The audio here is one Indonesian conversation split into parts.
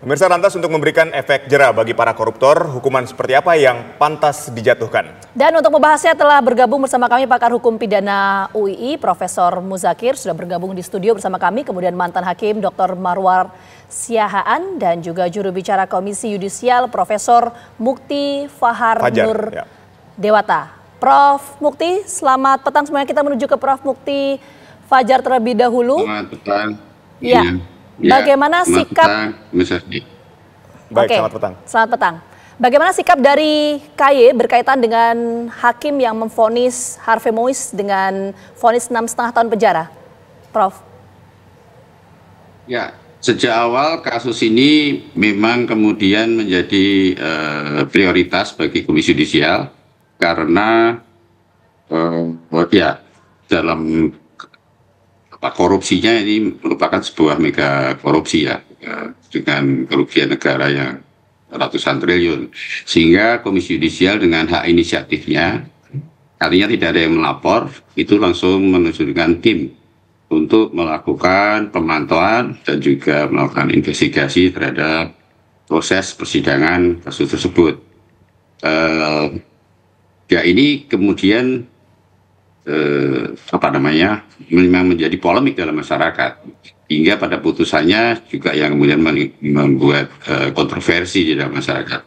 Pemirsa, lantas untuk memberikan efek jera bagi para koruptor, hukuman seperti apa yang pantas dijatuhkan? Dan untuk membahasnya telah bergabung bersama kami pakar hukum pidana UII, Profesor Muzakir, sudah bergabung di studio bersama kami, kemudian mantan hakim Dr. Marwar Siahaan, dan juga juru bicara Komisi Yudisial Profesor Mukti Fahar Nur Dewata. Prof. Mukti, selamat petang semuanya. Kita menuju ke Prof. Mukti Fajar terlebih dahulu. Selamat petang. Ya. Bagaimana sikap? Baik, selamat petang. Selamat petang. Bagaimana sikap dari KY berkaitan dengan hakim yang memvonis Harvey Mois dengan vonis 6,5 tahun penjara, Prof? Ya, sejak awal kasus ini memang kemudian menjadi prioritas bagi Komisi Yudisial karena dalam korupsinya ini merupakan sebuah mega korupsi ya, dengan kerugian negara yang ratusan triliun, sehingga Komisi Yudisial dengan hak inisiatifnya, artinya tidak ada yang melapor, itu langsung menunjukkan tim untuk melakukan pemantauan dan juga melakukan investigasi terhadap proses persidangan kasus tersebut. Ini kemudian memang menjadi polemik dalam masyarakat, hingga pada putusannya juga yang kemudian membuat kontroversi di dalam masyarakat.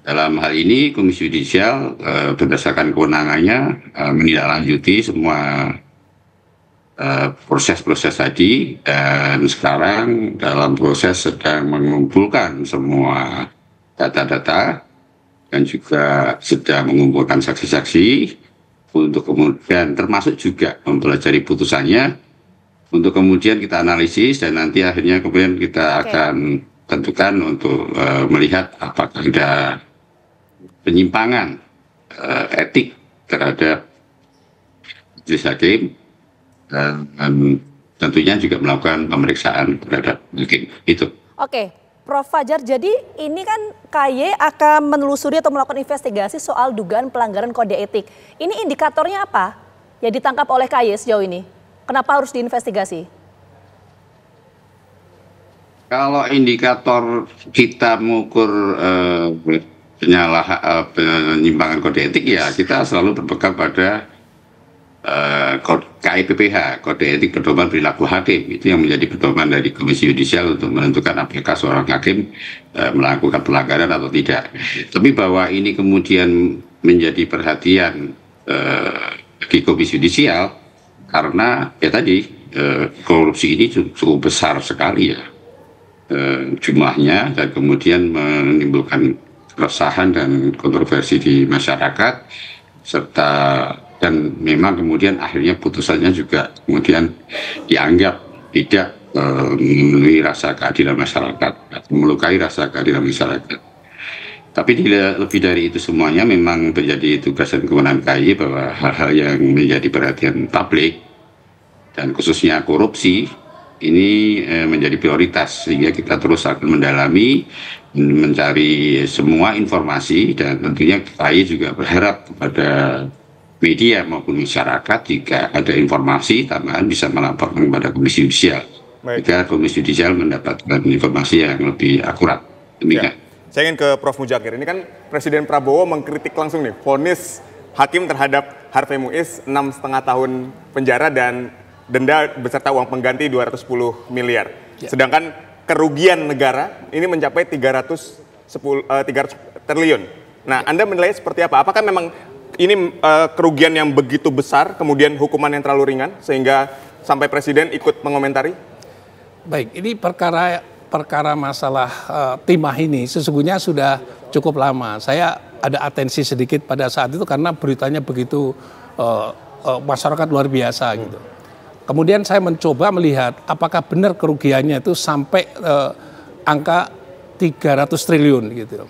Dalam hal ini Komisi Yudisial berdasarkan kewenangannya menindaklanjuti semua proses-proses tadi, dan sekarang dalam proses sedang mengumpulkan semua data-data dan juga sedang mengumpulkan saksi-saksi untuk kemudian termasuk juga mempelajari putusannya untuk kemudian kita analisis, dan nanti akhirnya kemudian kita akan tentukan untuk melihat apakah ada penyimpangan etik terhadap majelis hakim, dan tentunya juga melakukan pemeriksaan terhadap hakim itu. Oke, Prof. Fajar, jadi ini kan KY akan menelusuri atau melakukan investigasi soal dugaan pelanggaran kode etik. Ini indikatornya apa yang ditangkap oleh KY sejauh ini? Kenapa harus diinvestigasi? Kalau indikator kita mengukur penyimpangan kode etik, ya kita selalu berpegang pada KIPPH, Kode Etik Pedoman Perilaku Hakim. Itu yang menjadi pedoman dari Komisi Yudisial untuk menentukan apakah seorang hakim melakukan pelanggaran atau tidak. Tapi bahwa ini kemudian menjadi perhatian di Komisi Yudisial karena ya tadi korupsi ini cukup besar sekali ya jumlahnya, dan kemudian menimbulkan keresahan dan kontroversi di masyarakat, serta dan memang kemudian akhirnya putusannya juga kemudian dianggap tidak memenuhi rasa keadilan masyarakat, melukai rasa keadilan masyarakat. Tapi lebih dari itu semuanya memang menjadi tugas dan kewenangan KY bahwa hal-hal yang menjadi perhatian publik dan khususnya korupsi ini menjadi prioritas, sehingga kita terus akan mendalami, mencari semua informasi, dan tentunya KY juga berharap kepada media maupun masyarakat jika ada informasi tambahan bisa melaporkan kepada Komisi Yudisial. Jika Komisi Yudisial mendapatkan informasi yang lebih akurat. Demikian. Ya. Saya ingin ke Prof. Muzakir. Ini kan Presiden Prabowo mengkritik langsung nih vonis hakim terhadap Harvey Mois 6,5 tahun penjara dan denda beserta uang pengganti 210 miliar. Ya. Sedangkan kerugian negara ini mencapai 300 triliun. Nah, Anda menilai seperti apa? Apakah memang ini kerugian yang begitu besar, kemudian hukuman yang terlalu ringan, sehingga sampai Presiden ikut mengomentari? Baik, ini perkara masalah timah ini sesungguhnya sudah cukup lama. Saya ada atensi sedikit pada saat itu karena beritanya begitu masyarakat luar biasa gitu. Kemudian saya mencoba melihat apakah benar kerugiannya itu sampai angka 300 triliun gitu.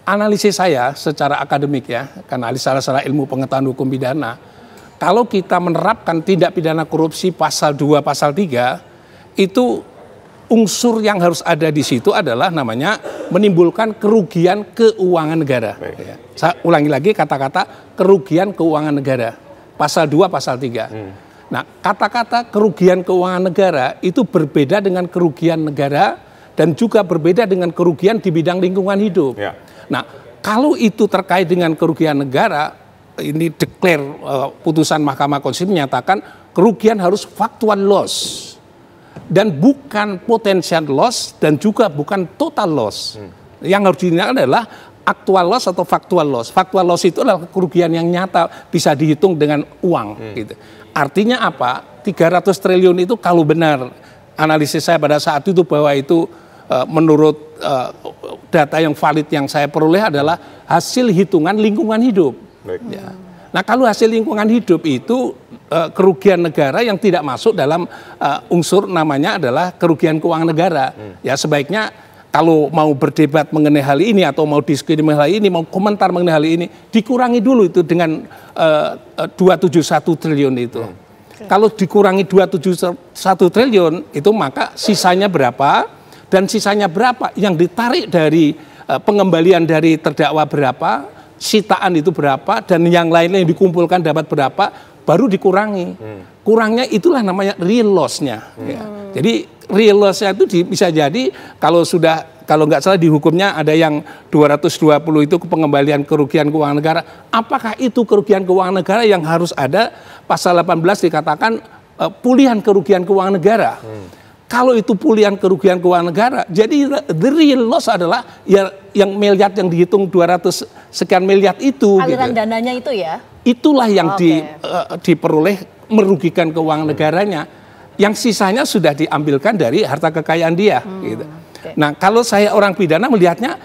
Analisis saya secara akademik ya, karena secara ilmu pengetahuan hukum pidana, kalau kita menerapkan tindak pidana korupsi pasal 2, pasal 3, itu unsur yang harus ada di situ adalah namanya menimbulkan kerugian keuangan negara. Ya. Saya ulangi lagi kata-kata kerugian keuangan negara, pasal 2, pasal 3. Nah, kata-kata kerugian keuangan negara itu berbeda dengan kerugian negara dan juga berbeda dengan kerugian di bidang lingkungan hidup. Ya. Nah, kalau itu terkait dengan kerugian negara, ini declare putusan Mahkamah Konstitusi menyatakan kerugian harus factual loss dan bukan potential loss dan juga bukan total loss. Yang harus dinaikkan adalah actual loss atau factual loss. Factual loss itu adalah kerugian yang nyata, bisa dihitung dengan uang. Gitu. Artinya apa? 300 triliun itu kalau benar analisis saya pada saat itu bahwa itu menurut data yang valid yang saya peroleh adalah hasil hitungan lingkungan hidup. Ya. Nah, kalau hasil lingkungan hidup itu kerugian negara yang tidak masuk dalam unsur namanya adalah kerugian keuangan negara. Ya, sebaiknya kalau mau berdebat mengenai hal ini atau mau diskusi mengenai hal ini, mau komentar mengenai hal ini, dikurangi dulu itu dengan 271 triliun itu. Kalau dikurangi 271 triliun itu maka sisanya berapa dan sisanya berapa yang ditarik dari pengembalian dari terdakwa berapa, sitaan itu berapa dan yang lainnya yang dikumpulkan dapat berapa baru dikurangi. Kurangnya itulah namanya real loss-nya. Ya. Jadi real loss-nya itu bisa jadi kalau nggak salah di hukumnya ada yang 220 itu pengembalian kerugian keuangan negara. Apakah itu kerugian keuangan negara yang harus ada? Pasal 18 dikatakan pulihan kerugian keuangan negara. Kalau itu pulihan kerugian keuangan negara, jadi the real loss adalah ya yang miliar yang dihitung 200 sekian miliar itu. Aliran gitu. dananya itu ya? Itulah yang diperoleh merugikan keuangan negaranya. Yang sisanya sudah diambilkan dari harta kekayaan dia. Gitu. Nah, kalau saya orang pidana melihatnya,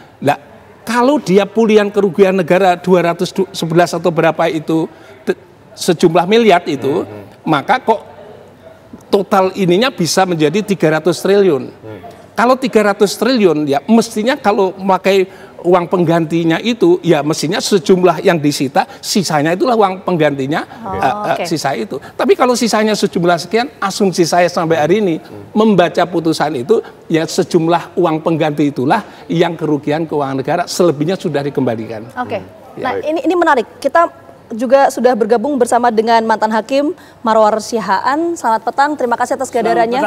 kalau dia pulihan kerugian negara 211 atau berapa itu sejumlah miliar itu, maka kok total ininya bisa menjadi 300 triliun. Kalau 300 triliun ya mestinya kalau memakai uang penggantinya itu ya mestinya sejumlah yang disita, sisanya itulah uang penggantinya sisa itu. Tapi kalau sisanya sejumlah sekian, asumsi saya sampai hari ini membaca putusan itu ya sejumlah uang pengganti itulah yang kerugian keuangan negara, selebihnya sudah dikembalikan. Oke. Nah, ini menarik. Kita juga sudah bergabung bersama dengan mantan hakim Marwar Siahaan. Selamat petang, terima kasih atas kehadirannya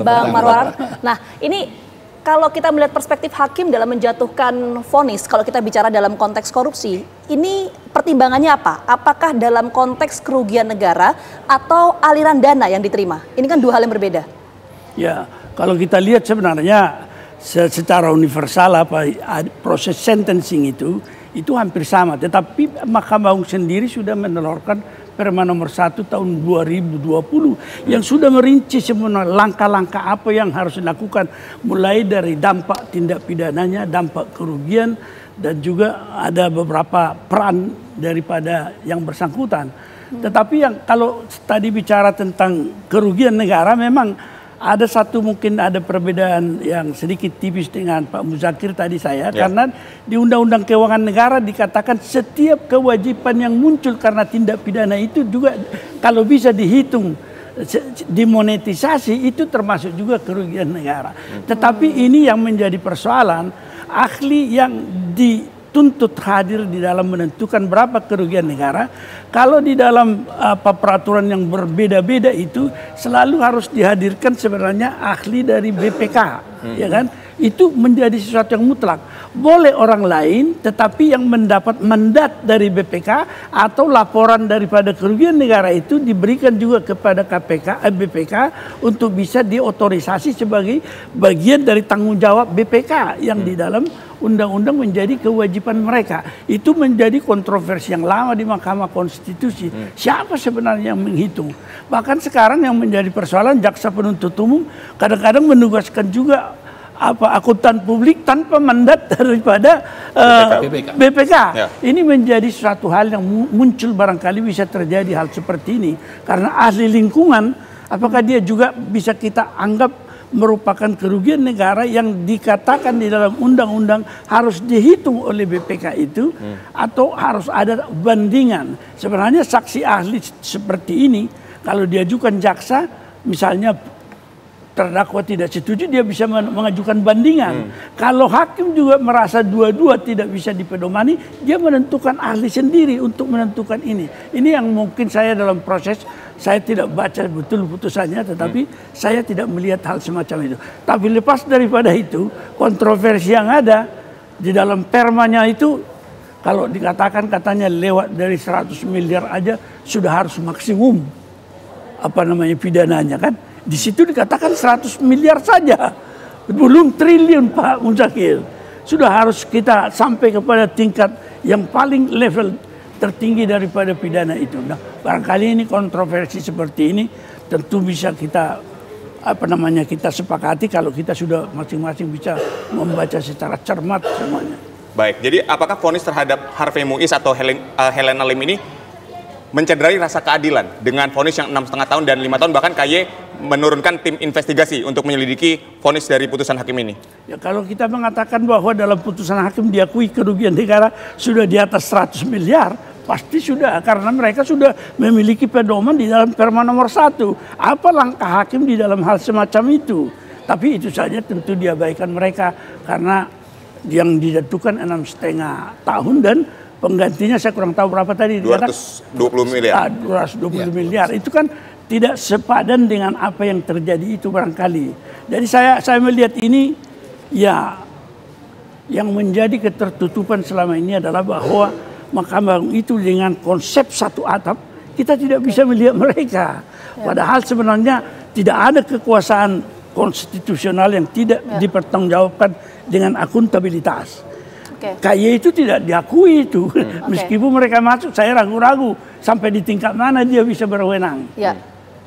Bang Marwar. Nah, ini kalau kita melihat perspektif hakim dalam menjatuhkan vonis, kalau kita bicara dalam konteks korupsi, ini pertimbangannya apa? Apakah dalam konteks kerugian negara atau aliran dana yang diterima? Ini kan dua hal yang berbeda. Ya, kalau kita lihat sebenarnya secara universal proses sentencing itu hampir sama. Tetapi Mahkamah Agung sendiri sudah menelurkan Perma nomor 1 tahun 2020 yang sudah merinci semua langkah-langkah apa yang harus dilakukan, mulai dari dampak tindak pidananya, dampak kerugian, dan juga ada beberapa peran daripada yang bersangkutan. Tetapi yang kalau tadi bicara tentang kerugian negara, memang ada mungkin ada perbedaan yang sedikit tipis dengan Pak Muzakir tadi karena di Undang-Undang Keuangan Negara dikatakan setiap kewajiban yang muncul karena tindak pidana itu juga kalau bisa dihitung dimonetisasi itu termasuk juga kerugian negara. Tetapi ini yang menjadi persoalan, ahli yang dituntut hadir di dalam menentukan berapa kerugian negara, kalau di dalam peraturan yang berbeda-beda itu selalu harus dihadirkan sebenarnya ahli dari BPK, ya kan? Itu menjadi sesuatu yang mutlak. Boleh orang lain, tetapi yang mendapat mandat dari BPK atau laporan daripada kerugian negara itu diberikan juga kepada BPK untuk bisa diotorisasi sebagai bagian dari tanggung jawab BPK yang di dalam undang-undang menjadi kewajiban mereka. Itu menjadi kontroversi yang lama di Mahkamah Konstitusi. Siapa sebenarnya yang menghitung? Bahkan sekarang yang menjadi persoalan jaksa penuntut umum kadang-kadang menugaskan juga akuntan publik tanpa mandat daripada BPK. Ya. Ini menjadi suatu hal yang muncul, barangkali bisa terjadi hal seperti ini karena ahli lingkungan, apakah dia juga bisa kita anggap merupakan kerugian negara yang dikatakan di dalam undang-undang harus dihitung oleh BPK itu atau harus ada bandingan. Sebenarnya saksi ahli seperti ini kalau diajukan jaksa misalnya terdakwa tidak setuju, dia bisa mengajukan bandingan. Kalau hakim juga merasa dua-dua tidak bisa dipedomani, dia menentukan ahli sendiri untuk menentukan ini. Ini yang mungkin saya dalam proses, saya tidak baca betul putusannya, tetapi saya tidak melihat hal semacam itu. Tapi lepas daripada itu, kontroversi yang ada di dalam permanya itu, kalau dikatakan katanya lewat dari 100 miliar aja sudah harus maksimum pidananya kan. Di situ dikatakan 100 miliar saja, belum triliun Pak Muzakir. Sudah harus kita sampai kepada tingkat yang paling level tertinggi daripada pidana itu. Nah, barangkali ini kontroversi seperti ini tentu bisa kita kita sepakati kalau kita sudah masing-masing bisa membaca secara cermat semuanya. Baik, jadi apakah vonis terhadap Harvey Muiz atau Helena Lim ini mencederai rasa keadilan dengan vonis yang 6,5 tahun dan 5 tahun, bahkan KY menurunkan tim investigasi untuk menyelidiki vonis dari putusan hakim ini? Ya, kalau kita mengatakan bahwa dalam putusan hakim diakui kerugian negara sudah di atas 100 miliar, pasti sudah, karena mereka sudah memiliki pedoman di dalam Perma nomor 1. Apa langkah hakim di dalam hal semacam itu? Tapi itu saja tentu diabaikan mereka, karena yang dijatuhkan 6,5 tahun dan penggantinya saya kurang tahu berapa tadi. 220 miliar. 220 miliar. Itu kan tidak sepadan dengan apa yang terjadi itu barangkali. Jadi saya melihat ini, ya, yang menjadi ketertutupan selama ini adalah bahwa Mahkamah Agung itu dengan konsep satu atap, kita tidak bisa melihat mereka. Padahal sebenarnya tidak ada kekuasaan konstitusional yang tidak dipertanggungjawabkan dengan akuntabilitas. KY itu tidak diakui itu. Meskipun mereka masuk, saya ragu-ragu sampai di tingkat mana dia bisa berwenang.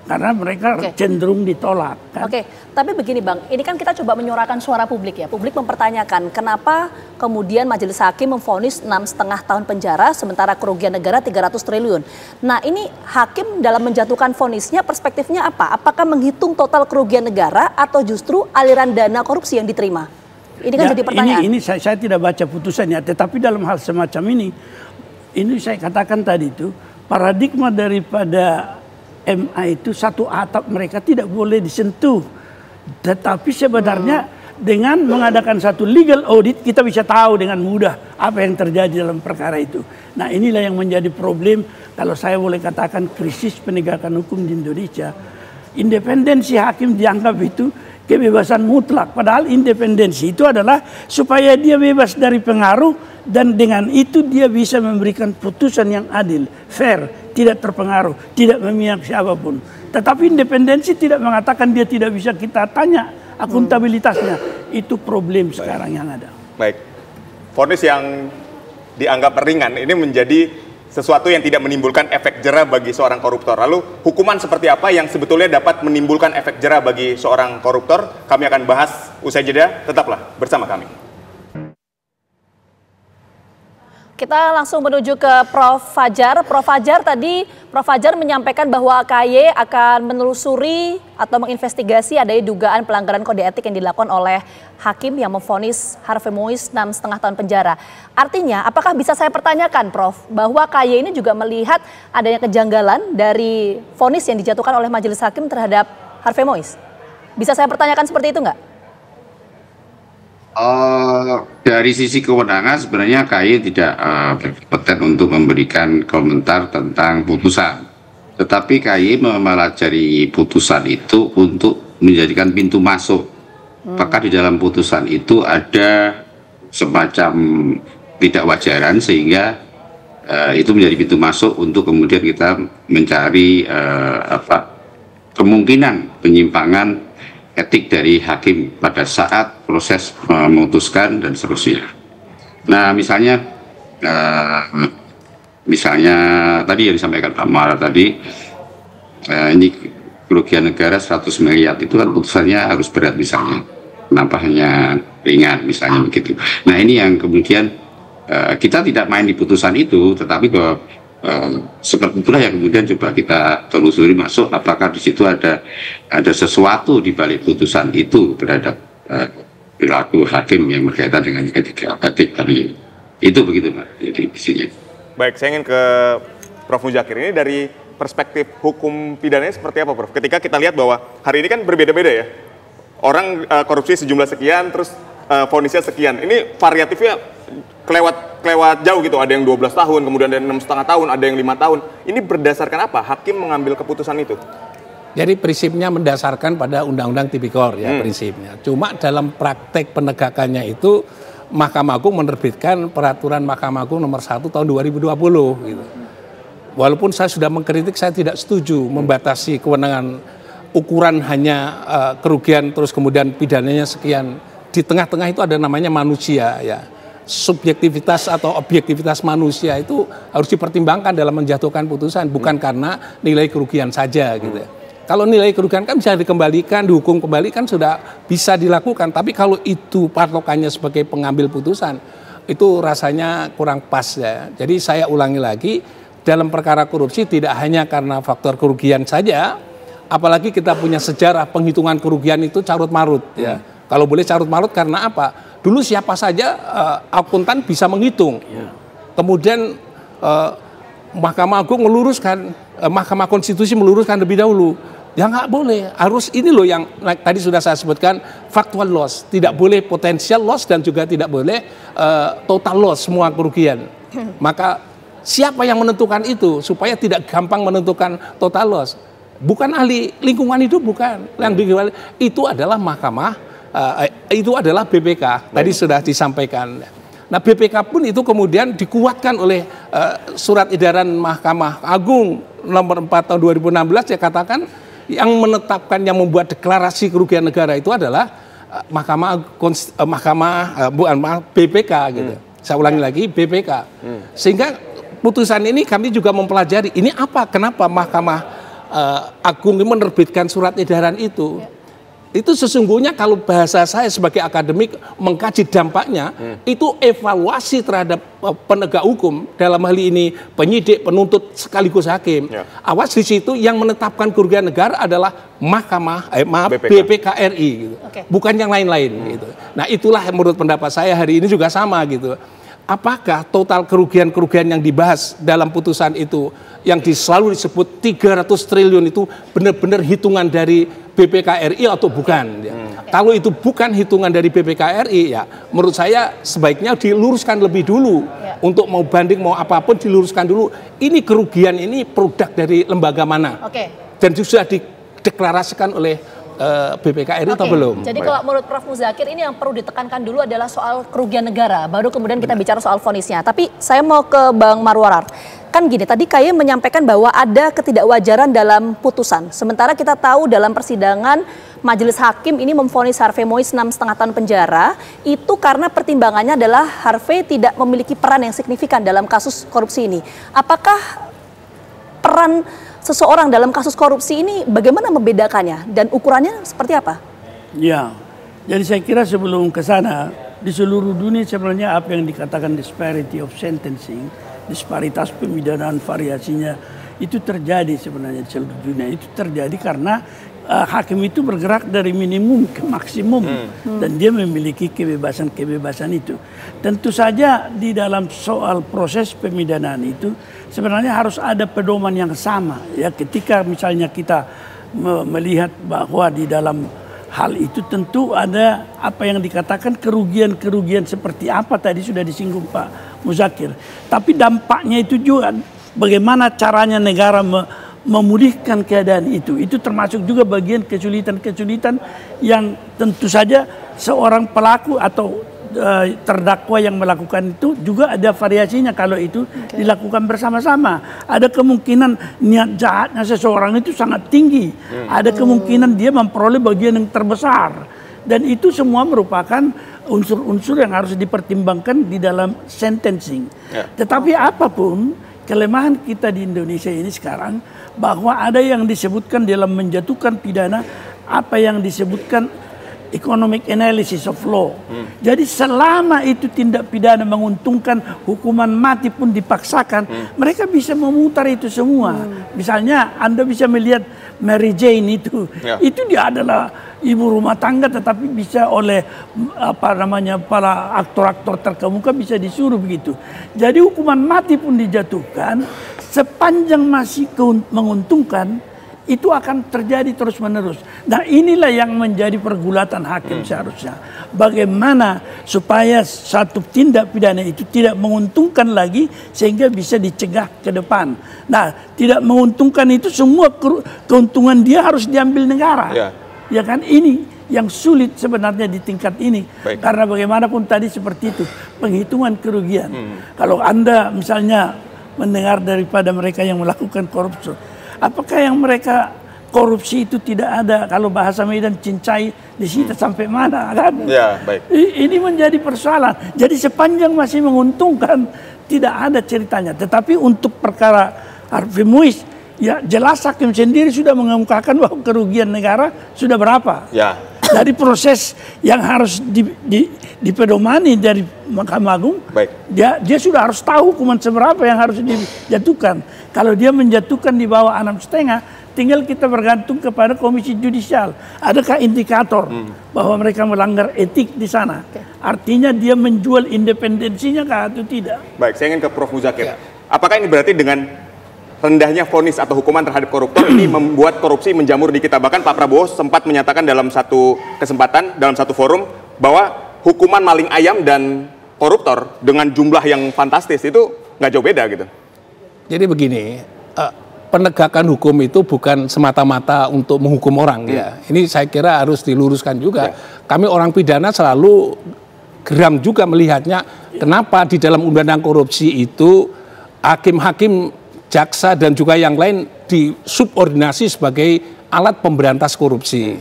Karena mereka cenderung ditolak. Kan? Tapi begini Bang, ini kan kita coba menyuarakan suara publik ya. Publik mempertanyakan kenapa kemudian majelis hakim memvonis 6,5 tahun penjara sementara kerugian negara 300 triliun. Nah ini hakim dalam menjatuhkan vonisnya perspektifnya apa? Apakah menghitung total kerugian negara atau justru aliran dana korupsi yang diterima? Ini kan jadi pertanyaan. Ini saya tidak baca putusannya, tetapi dalam hal semacam ini saya katakan tadi itu, paradigma daripada MA itu satu atap mereka tidak boleh disentuh. Tetapi sebenarnya dengan mengadakan satu legal audit kita bisa tahu dengan mudah apa yang terjadi dalam perkara itu. Nah inilah yang menjadi problem kalau saya boleh katakan krisis penegakan hukum di Indonesia. Independensi hakim dianggap itu kebebasan mutlak. Padahal independensi itu adalah supaya dia bebas dari pengaruh dan dengan itu dia bisa memberikan putusan yang adil, fair, tidak terpengaruh, tidak memihak siapapun. Tetapi independensi tidak mengatakan dia tidak bisa kita tanya akuntabilitasnya. Itu problem sekarang yang ada. Baik, vonis yang dianggap ringan ini menjadi sesuatu yang tidak menimbulkan efek jera bagi seorang koruptor. Lalu hukuman seperti apa yang sebetulnya dapat menimbulkan efek jera bagi seorang koruptor? Kami akan bahas usai jeda, tetaplah bersama kami. Kita langsung menuju ke Prof. Fajar. Prof. Fajar tadi, Prof. Fajar menyampaikan bahwa KY akan menelusuri atau menginvestigasi adanya dugaan pelanggaran kode etik yang dilakukan oleh hakim yang memvonis Harvey Muiz 6,5 tahun penjara. Artinya, apakah bisa saya pertanyakan, Prof, bahwa KY ini juga melihat adanya kejanggalan dari vonis yang dijatuhkan oleh majelis hakim terhadap Harvey Muiz? Bisa saya pertanyakan seperti itu nggak? Dari sisi kewenangan sebenarnya KY tidak berkompeten untuk memberikan komentar tentang putusan. Tetapi KY mempelajari putusan itu untuk menjadikan pintu masuk. Apakah di dalam putusan itu ada semacam tidak wajaran sehingga itu menjadi pintu masuk untuk kemudian kita mencari kemungkinan penyimpangan etik dari hakim pada saat proses memutuskan dan seterusnya. Nah misalnya tadi yang disampaikan Pak Mara tadi, ini kerugian negara 100 miliar itu kan putusannya harus berat misalnya, kenapa hanya ringan misalnya begitu. Nah ini yang kemudian kita tidak main di putusan itu, tetapi bahwa seperti itulah yang kemudian coba kita telusuri masuk apakah di situ ada sesuatu di balik putusan itu terhadap perilaku hakim yang berkaitan dengan etik tadi. Itu begitu Pak. Jadi isinya. Baik, saya ingin ke Prof. Muzakir. Ini dari perspektif hukum pidananya seperti apa, Prof? Ketika kita lihat bahwa hari ini kan berbeda-beda ya orang korupsi sejumlah sekian, terus vonisnya sekian. Ini variatifnya kelewat jauh gitu. Ada yang 12 tahun, kemudian ada yang 6,5 tahun, ada yang 5 tahun. Ini berdasarkan apa? Hakim mengambil keputusan itu? Jadi prinsipnya mendasarkan pada Undang-Undang Tipikor ya prinsipnya. Cuma dalam praktek penegakannya itu Mahkamah Agung menerbitkan peraturan Mahkamah Agung nomor 1 tahun 2020 gitu. Walaupun saya sudah mengkritik, saya tidak setuju membatasi kewenangan ukuran hanya kerugian terus kemudian pidananya sekian. Di tengah-tengah itu ada namanya manusia ya. Subjektivitas atau objektivitas manusia itu harus dipertimbangkan dalam menjatuhkan putusan, bukan karena nilai kerugian saja gitu ya. Kalau nilai kerugian kan bisa dikembalikan, dihukum kembali kan sudah bisa dilakukan. Tapi kalau itu patokannya sebagai pengambil putusan, itu rasanya kurang pas ya. Jadi saya ulangi lagi, dalam perkara korupsi tidak hanya karena faktor kerugian saja, apalagi kita punya sejarah penghitungan kerugian itu carut-marut ya. Kalau boleh carut-marut karena apa? Dulu siapa saja akuntan bisa menghitung. Kemudian Mahkamah Agung meluruskan, Mahkamah Konstitusi meluruskan lebih dahulu. Ya nggak boleh, harus ini loh yang tadi sudah saya sebutkan, factual loss. Tidak boleh potential loss dan juga tidak boleh total loss, semua kerugian. Maka siapa yang menentukan itu supaya tidak gampang menentukan total loss? Bukan ahli lingkungan hidup, bukan. Yang itu adalah Mahkamah, itu adalah BPK. Tadi sudah disampaikan. Nah BPK pun itu kemudian dikuatkan oleh surat edaran Mahkamah Agung nomor 4 tahun 2016 yang katakan yang menetapkan, yang membuat deklarasi kerugian negara itu adalah BPK gitu. Saya ulangi lagi, BPK. Sehingga putusan ini kami juga mempelajari ini apa, kenapa Mahkamah Agung menerbitkan surat edaran itu. Itu sesungguhnya kalau bahasa saya sebagai akademik mengkaji dampaknya, itu evaluasi terhadap penegak hukum, dalam hal ini penyidik, penuntut sekaligus hakim. Awas di situ yang menetapkan kerugian negara adalah BPK RI gitu. Bukan yang lain-lain gitu. Nah, itulah menurut pendapat saya hari ini juga sama gitu. Apakah total kerugian-kerugian yang dibahas dalam putusan itu yang selalu disebut 300 triliun itu benar-benar hitungan dari BPK RI atau bukan ya. Kalau itu bukan hitungan dari BPK RI ya menurut saya sebaiknya diluruskan lebih dulu untuk mau banding mau apapun diluruskan dulu ini kerugian ini produk dari lembaga mana dan sudah dideklarasikan oleh BPK RI atau belum. Jadi kalau menurut Prof. Muzakir ini yang perlu ditekankan dulu adalah soal kerugian negara, baru kemudian kita bicara soal vonisnya. Tapi saya mau ke Bang Marwarar. Kan gini, tadi KY menyampaikan bahwa ada ketidakwajaran dalam putusan. Sementara kita tahu dalam persidangan Majelis Hakim ini memvonis Harvey Mois 6,5 tahun penjara, itu karena pertimbangannya adalah Harvey tidak memiliki peran yang signifikan dalam kasus korupsi ini. Apakah peran seseorang dalam kasus korupsi ini bagaimana membedakannya dan ukurannya seperti apa? Ya, jadi saya kira sebelum ke sana, di seluruh dunia sebenarnya apa yang dikatakan disparity of sentencing, disparitas pemidanaan variasinya, itu terjadi sebenarnya di seluruh dunia. Itu terjadi karena hakim itu bergerak dari minimum ke maksimum dan dia memiliki kebebasan-kebebasan itu. Tentu saja di dalam soal proses pemidanaan itu sebenarnya harus ada pedoman yang sama ya, ketika misalnya kita melihat bahwa di dalam hal itu tentu ada apa yang dikatakan kerugian-kerugian seperti apa tadi sudah disinggung Pak Muzakir. Tapi dampaknya itu juga bagaimana caranya negara memulihkan keadaan itu termasuk juga bagian kesulitan-kesulitan yang tentu saja seorang pelaku atau terdakwa yang melakukan itu juga ada variasinya kalau itu dilakukan bersama-sama. Ada kemungkinan niat jahatnya seseorang itu sangat tinggi. Ada kemungkinan dia memperoleh bagian yang terbesar. Dan itu semua merupakan unsur-unsur yang harus dipertimbangkan di dalam sentencing. Tetapi apapun kelemahan kita di Indonesia ini sekarang, bahwa ada yang disebutkan dalam menjatuhkan pidana apa yang disebutkan economic analysis of law. Jadi selama itu tindak pidana menguntungkan, hukuman mati pun dipaksakan, mereka bisa memutar itu semua. Misalnya Anda bisa melihat Mary Jane itu dia adalah ibu rumah tangga, tetapi bisa oleh para aktor-aktor terkemuka bisa disuruh begitu. Jadi hukuman mati pun dijatuhkan sepanjang masih menguntungkan, itu akan terjadi terus-menerus. Nah, inilah yang menjadi pergulatan hakim seharusnya. Bagaimana supaya satu tindak pidana itu tidak menguntungkan lagi sehingga bisa dicegah ke depan. Nah, tidak menguntungkan itu semua keuntungan dia harus diambil negara. Ya kan, ini yang sulit sebenarnya di tingkat ini. Karena bagaimanapun tadi seperti itu, penghitungan kerugian. Kalau Anda misalnya mendengar daripada mereka yang melakukan korupsi, apakah yang mereka korupsi itu tidak ada, kalau bahasa Medan cincai disita sampai mana kan? Ini menjadi persoalan. Jadi sepanjang masih menguntungkan tidak ada ceritanya. Tetapi untuk perkara Harvey Muiz, ya jelas hakim sendiri sudah mengemukakan bahwa kerugian negara sudah berapa. Dari proses yang harus dipedomani dari Mahkamah Agung, dia sudah harus tahu hukuman seberapa yang harus dijatuhkan. Kalau dia menjatuhkan di bawah 6,5, tinggal kita bergantung kepada Komisi Judisial. Adakah indikator bahwa mereka melanggar etik di sana? Artinya dia menjual independensinya kah atau tidak? Baik, saya ingin ke Prof. Muzakir. Apakah ini berarti dengan rendahnya vonis atau hukuman terhadap koruptor ini membuat korupsi menjamur di kita? Bahkan Pak Prabowo sempat menyatakan dalam satu kesempatan, dalam satu forum, bahwa hukuman maling ayam dan koruptor dengan jumlah yang fantastis itu nggak jauh beda gitu. Jadi begini, penegakan hukum itu bukan semata-mata untuk menghukum orang. Ya. Ini saya kira harus diluruskan juga. Kami orang pidana selalu geram juga melihatnya, kenapa di dalam undang-undang korupsi itu hakim-hakim, jaksa dan juga yang lain disubordinasi sebagai alat pemberantas korupsi.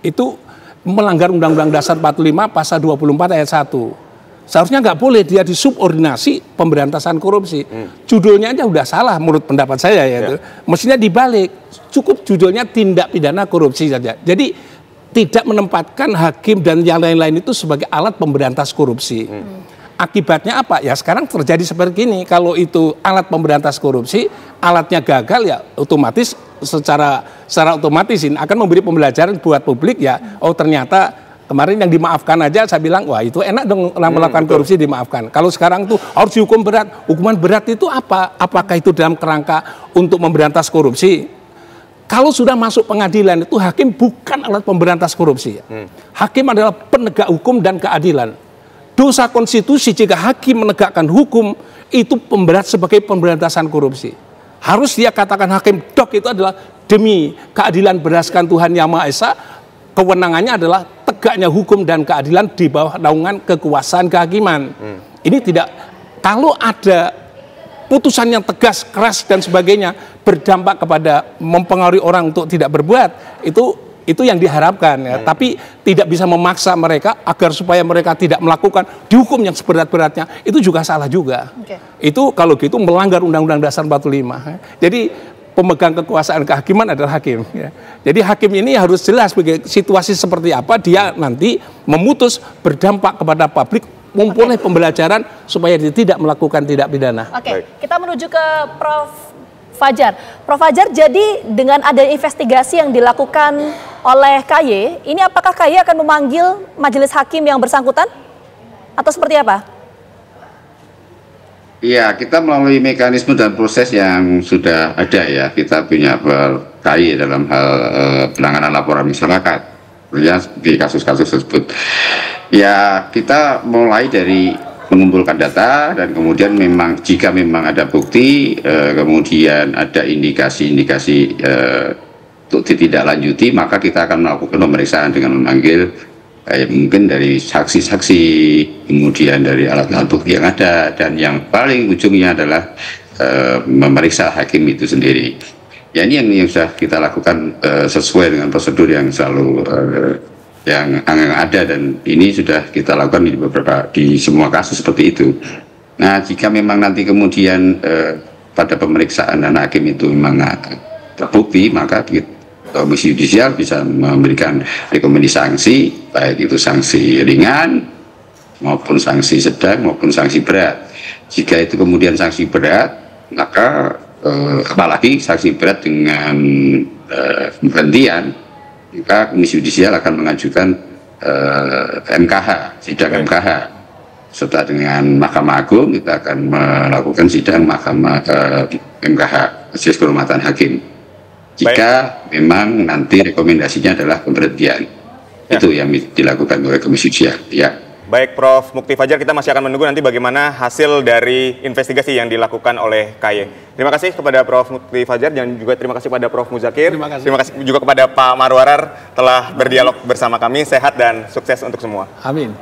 Itu melanggar Undang-Undang Dasar 45 pasal 24 ayat 1. Seharusnya nggak boleh dia disubordinasi pemberantasan korupsi. Judulnya aja udah salah menurut pendapat saya ya. Mestinya dibalik, cukup judulnya tindak pidana korupsi saja. Jadi tidak menempatkan hakim dan yang lain-lain itu sebagai alat pemberantas korupsi. Akibatnya apa? Ya sekarang terjadi seperti ini. Kalau itu alat pemberantas korupsi, alatnya gagal ya otomatis secara otomatis ini akan memberi pembelajaran buat publik ya. Oh ternyata kemarin yang dimaafkan aja saya bilang wah itu enak dong melakukan korupsi dimaafkan. Kalau sekarang tuh harus dihukum berat. Hukuman berat itu apa? Apakah itu dalam kerangka untuk memberantas korupsi? Kalau sudah masuk pengadilan itu hakim bukan alat pemberantas korupsi. Hakim adalah penegak hukum dan keadilan. Dosa konstitusi jika hakim menegakkan hukum itu pemberat sebagai pemberantasan korupsi. Harus dia katakan hakim dok itu adalah demi keadilan berdasarkan Tuhan Yang Maha Esa. Kewenangannya adalah tegaknya hukum dan keadilan di bawah naungan kekuasaan kehakiman. Ini tidak, kalau ada putusan yang tegas, keras dan sebagainya berdampak kepada mempengaruhi orang untuk tidak berbuat, itu yang diharapkan ya. Tapi tidak bisa memaksa mereka agar supaya mereka tidak melakukan dihukum yang seberat-beratnya, itu juga salah juga. Itu kalau gitu melanggar Undang-Undang Dasar 45 ya. Jadi pemegang kekuasaan kehakiman adalah hakim ya. Jadi hakim ini harus jelas situasi seperti apa dia nanti memutus berdampak kepada publik, memperoleh pembelajaran supaya dia tidak melakukan tindak pidana. Kita menuju ke Prof. Fajar. Prof. Fajar, jadi dengan ada investigasi yang dilakukan oleh KY, ini apakah KY akan memanggil majelis hakim yang bersangkutan? Atau seperti apa? Iya, kita melalui mekanisme dan proses yang sudah ada ya. Kita punya KY dalam hal penanganan laporan masyarakat. Ya, di kasus-kasus tersebut. Ya, kita mulai dari mengumpulkan data dan kemudian memang jika memang ada bukti kemudian ada indikasi-indikasi untuk ditindaklanjuti, maka kita akan melakukan pemeriksaan dengan memanggil mungkin dari saksi-saksi, kemudian dari alat-alat bukti yang ada, dan yang paling ujungnya adalah memeriksa hakim itu sendiri. Ya ini yang sudah kita lakukan sesuai dengan prosedur yang selalu yang ada, dan ini sudah kita lakukan di semua kasus seperti itu. Nah jika memang nanti kemudian pada pemeriksaan dan hakim itu memang terbukti, maka Komisi Yudisial bisa memberikan rekomendasi sanksi, baik itu sanksi ringan maupun sanksi sedang maupun sanksi berat. Jika itu kemudian sanksi berat, maka apalagi sanksi berat dengan pemberhentian, maka Komisi Yudisial akan mengajukan MKH, sidang MKH. Serta dengan Mahkamah Agung kita akan melakukan sidang Mahkamah MKH, Majelis Kehormatan Hakim. jika memang nanti rekomendasinya adalah pemberhentian. Itu yang dilakukan oleh Komisi Judisial. Ya. Baik, Prof. Mukti Fajar, kita masih akan menunggu nanti bagaimana hasil dari investigasi yang dilakukan oleh KAI. Terima kasih kepada Prof. Mukti Fajar dan juga terima kasih kepada Prof. Muzakir. Terima kasih juga kepada Pak Marwarar telah berdialog bersama kami. Sehat dan sukses untuk semua. Amin.